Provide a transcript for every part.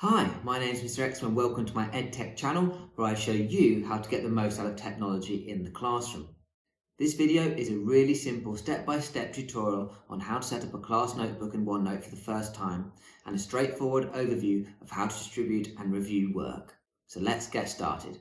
Hi, my name is Mr. Exman and welcome to my EdTech channel where I show you how to get the most out of technology in the classroom. This video is a really simple step-by-step tutorial on how to set up a class notebook in OneNote for the first time and a straightforward overview of how to distribute and review work. So let's get started.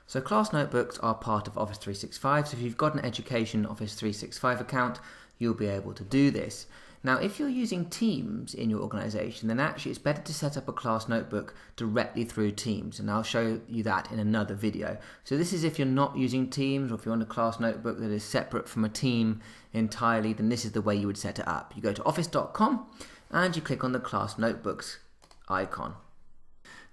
So class notebooks are part of Office 365, so if you've got an Education Office 365 account, you'll be able to do this. Now, if you're using Teams in your organisation, then actually it's better to set up a class notebook directly through Teams, and I'll show you that in another video. So this is if you're not using Teams, or if you're on a class notebook that is separate from a team entirely, then this is the way you would set it up. You go to office.com and you click on the class notebooks icon.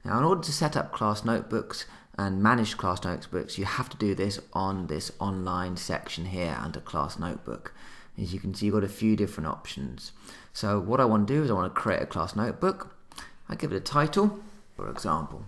Now, in order to set up class notebooks and manage class notebooks, you have to do this on this online section here under class notebook. As you can see, you've got a few different options. So what I want to do is I want to create a class notebook. I give it a title, for example.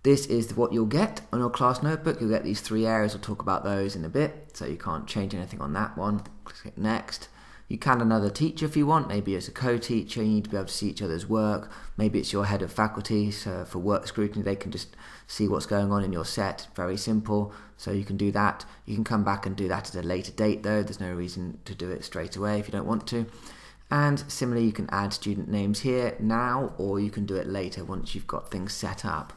This is what you'll get on your class notebook. You'll get these three areas. I'll talk about those in a bit. So you can't change anything on that one. Click next. You can add another teacher if you want. Maybe it's a co-teacher, you need to be able to see each other's work. Maybe it's your head of faculty, so for work scrutiny they can just see what's going on in your set. Very simple, so you can do that. You can come back and do that at a later date though. There's no reason to do it straight away if you don't want to. And similarly, you can add student names here now, or you can do it later once you've got things set up.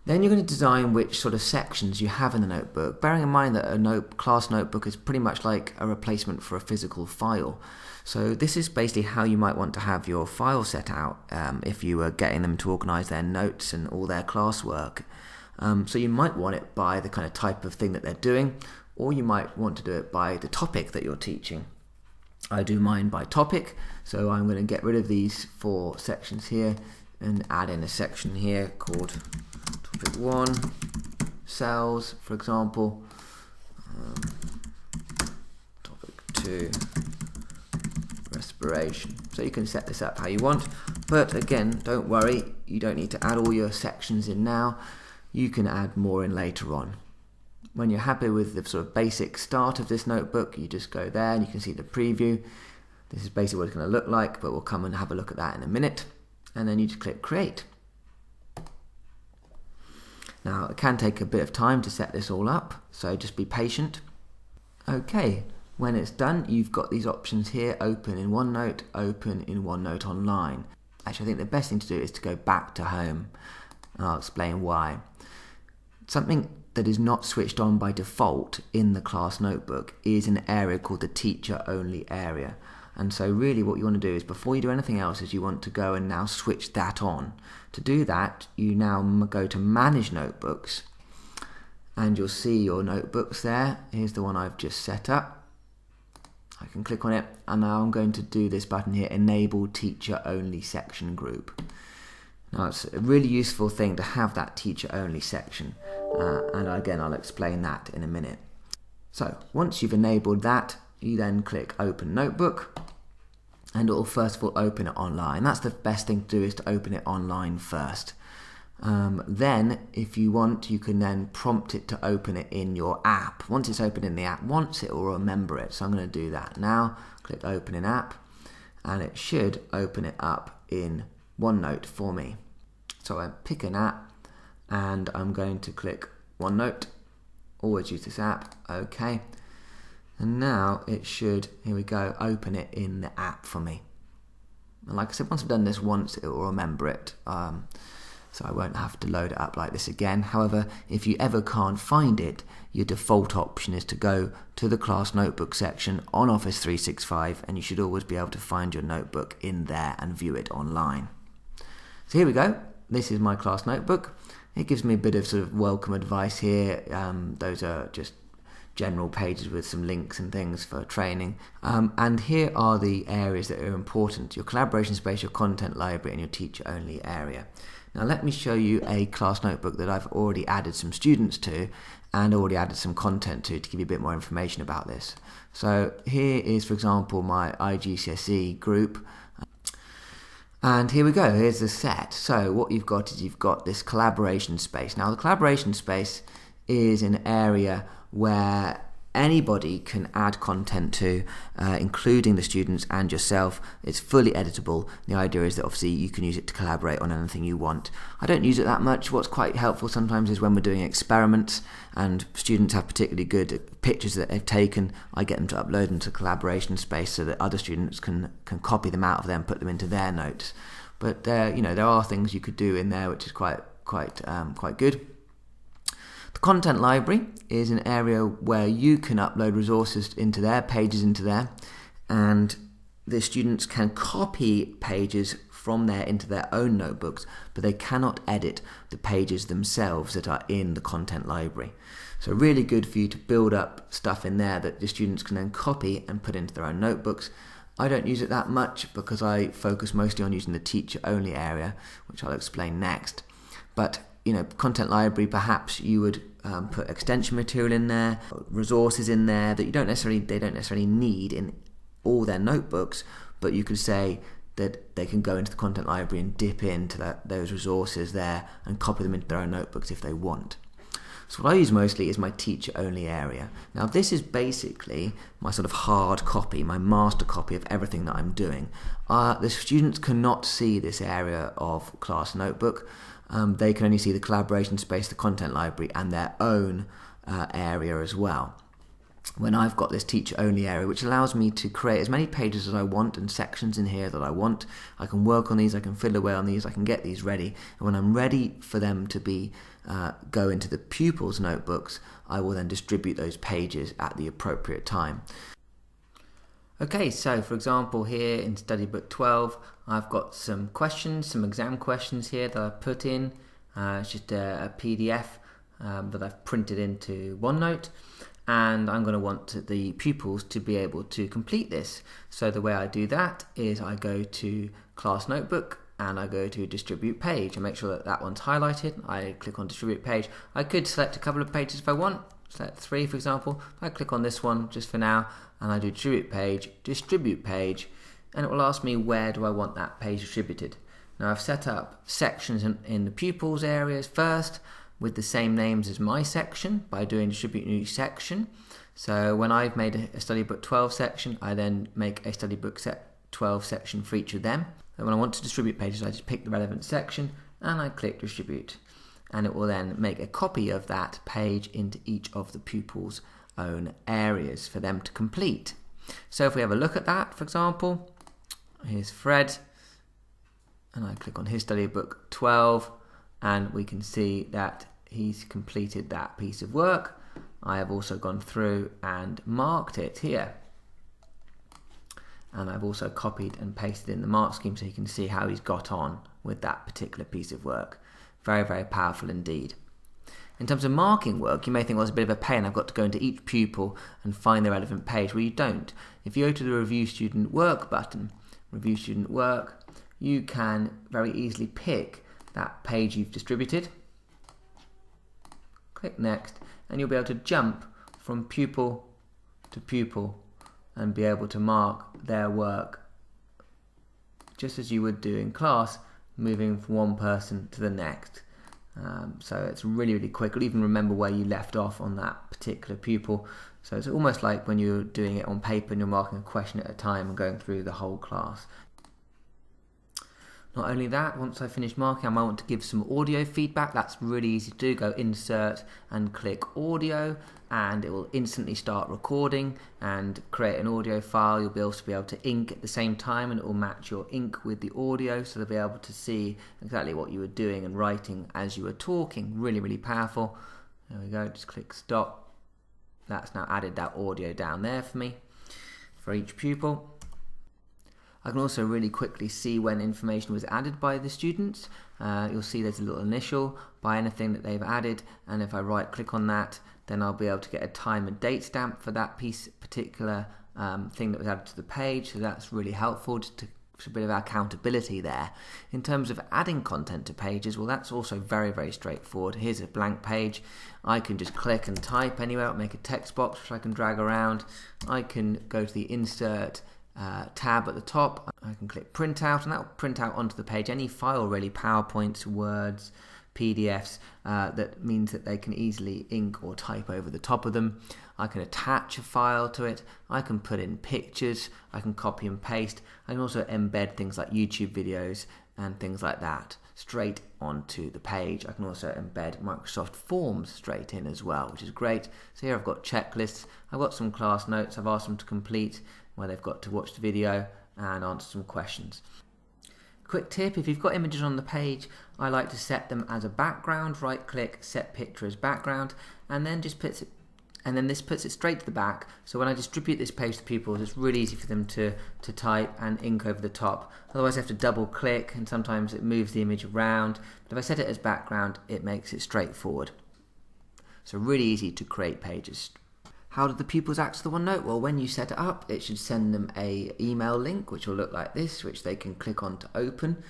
Then you're going to design which sort of sections you have in the notebook, bearing in mind that a class notebook is pretty much like a replacement for a physical file. So this is basically how you might want to have your file set out if you were getting them to organise their notes and all their classwork. So you might want it by the kind of type of thing that they're doing, or you might want to do it by the topic that you're teaching. I do mine by topic, so I'm going to get rid of these four sections here and add in a section here called Topic 1, cells, for example. Topic 2, respiration. So you can set this up how you want, but again, don't worry, you don't need to add all your sections in now. You can add more in later on. When you're happy with the sort of basic start of this notebook, you just go there and you can see the preview. This is basically what it's going to look like, but we'll come and have a look at that in a minute. And then you just click create. Now it can take a bit of time to set this all up, so just be patient. Okay, when it's done, you've got these options here: open in OneNote, open in OneNote Online. Actually, I think the best thing to do is to go back to home, and I'll explain why. Something that is not switched on by default in the class notebook is an area called the teacher only area. And so really what you want to do is, before you do anything else, is you want to go and now switch that on. To do that, you now go to manage notebooks, and you'll see your notebooks there. Here's the one I've just set up. I can click on it, and now I'm going to do this button here, enable teacher only section group. Now it's a really useful thing to have that teacher only section, and again I'll explain that in a minute. So once you've enabled that, you then click open notebook, and it will first of all open it online. That's the best thing to do, is to open it online first. Then if you want, you can then prompt it to open it in your app. Once it's open in the app once, it will remember it. So I'm going to do that now. Click open in app, and it should open it up in OneNote for me. So I pick an app and I'm going to click OneNote. Always use this app. Okay. And now it should, here we go, open it in the app for me. And like I said, once I've done this once, it will remember it. So I won't have to load it up like this again. However, if you ever can't find it, your default option is to go to the class notebook section on Office 365, and you should always be able to find your notebook in there and view it online. So here we go. This is my class notebook. It gives me a bit of sort of welcome advice here. Those are just general pages with some links and things for training. And here are the areas that are important: your collaboration space, your content library, and your teacher only area. Now let me show you a class notebook that I've already added some students to and already added some content to give you a bit more information about this. So here is, for example, my IGCSE group. And here we go, here's the set. So what you've got is you've got this collaboration space. Now the collaboration space is an area where anybody can add content to, including the students and yourself. It's fully editable. The idea is that obviously you can use it to collaborate on anything you want. I don't use it that much. What's quite helpful sometimes is when we're doing experiments and students have particularly good pictures that they've taken, I get them to upload them to collaboration space so that other students can copy them out of there and put them into their notes. But there are things you could do in there which is quite good. The content library is an area where you can upload resources into there, pages into there, and the students can copy pages from there into their own notebooks, but they cannot edit the pages themselves that are in the content library. So really good for you to build up stuff in there that the students can then copy and put into their own notebooks. I don't use it that much because I focus mostly on using the teacher-only area, which I'll explain next. But content library, perhaps you would put extension material in there, resources in there that they don't necessarily need in all their notebooks, but you could say that they can go into the content library and dip into those resources there and copy them into their own notebooks if they want. So what I use mostly is my teacher-only area. Now this is basically my sort of hard copy, my master copy of everything that I'm doing. The students cannot see this area of class notebook. They can only see the collaboration space, the content library, and their own area as well. When I've got this teacher-only area, which allows me to create as many pages as I want and sections in here that I want, I can work on these, I can fiddle away on these, I can get these ready, and when I'm ready for them to be go into the pupils' notebooks, I will then distribute those pages at the appropriate time. Okay, so for example here in Study Book 12, I've got some questions, some exam questions here that I've put in. It's just a PDF that I've printed into OneNote, and I'm going to want the pupils to be able to complete this. So the way I do that is I go to Class Notebook and I go to Distribute Page and make sure that one's highlighted. I click on Distribute Page. I could select a couple of pages if I want. Select 3 for example. I click on this one just for now and I do Distribute Page, and it will ask me where do I want that page distributed. Now I've set up sections in the pupils areas first with the same names as my section by doing Distribute New Section. So when I've made a Study Book 12 section, I then make a Study Book 12 section for each of them. And when I want to distribute pages, I just pick the relevant section and I click Distribute. And it will then make a copy of that page into each of the pupils' own areas for them to complete. So if we have a look at that, for example, here's Fred, and I click on his Study Book 12, and we can see that he's completed that piece of work. I have also gone through and marked it here. And I've also copied and pasted in the mark scheme so you can see how he's got on with that particular piece of work. Very, very powerful indeed. In terms of marking work, you may think, well, it's a bit of a pain. I've got to go into each pupil and find the relevant page. Well, you don't. If you go to the Review Student Work button, Review Student Work, you can very easily pick that page you've distributed. Click Next, and you'll be able to jump from pupil to pupil and be able to mark their work just as you would do in class, moving from one person to the next. So it's really, really quick. You'll even remember where you left off on that particular pupil. So it's almost like when you're doing it on paper and you're marking a question at a time and going through the whole class. Not only that, once I finish marking, I might want to give some audio feedback. That's really easy to do. Go Insert and click Audio, and it will instantly start recording and create an audio file. You'll be also be able to ink at the same time, and it will match your ink with the audio, so they'll be able to see exactly what you were doing and writing as you were talking. Really, really powerful. There we go. Just click Stop. That's now added that audio down there for me for each pupil. I can also really quickly see when information was added by the students. You'll see there's a little initial by anything that they've added, and if I right click on that, then I'll be able to get a time and date stamp for that particular thing that was added to the page. So that's really helpful to a bit of accountability there. In terms of adding content to pages, well, that's also very, very straightforward. Here's a blank page. I can just click and type anywhere, make a text box which I can drag around. I can go to the Insert tab at the top. I can click print out, and that will print out onto the page any file really, PowerPoints, Words, PDFs. That means that they can easily ink or type over the top of them. I can attach a file to it, I can put in pictures, I can copy and paste. I can also embed things like YouTube videos and things like that straight onto the page. I can also embed Microsoft Forms straight in as well, which is great. So here I've got checklists, I've got some class notes I've asked them to complete where they've got to watch the video and answer some questions. Quick tip, if you've got images on the page, I like to set them as a background. Right click, set picture as background, and then this puts it straight to the back. So when I distribute this page to pupils, it's really easy for them to type and ink over the top. Otherwise I have to double click, and sometimes it moves the image around. But if I set it as background, it makes it straightforward. So really easy to create pages. How do the pupils access the OneNote? Well, when you set it up, it should send them an email link, which will look like this, which they can click on to open.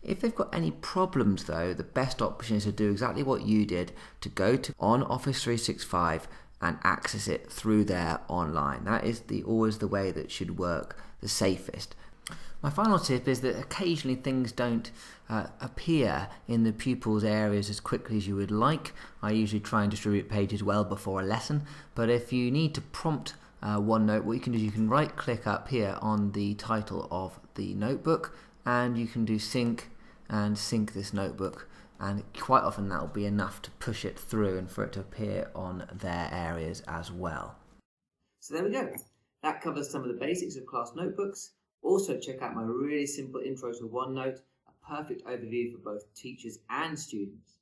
If they've got any problems though, the best option is to do exactly what you did, to go on Office 365 and access it through there online. That is always the way that should work the safest. My final tip is that occasionally things don't appear in the pupils' areas as quickly as you would like. I usually try and distribute pages well before a lesson, but if you need to prompt OneNote, what you can do is you can right click up here on the title of the notebook, and you can do sync and sync this notebook, and quite often that will be enough to push it through and for it to appear on their areas as well. So there we go. That covers some of the basics of class notebooks. Also check out my really simple intro to OneNote, a perfect overview for both teachers and students.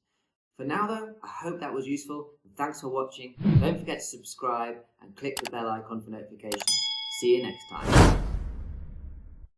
For now though, I hope that was useful, and thanks for watching. Don't forget to subscribe and click the bell icon for notifications. See you next time.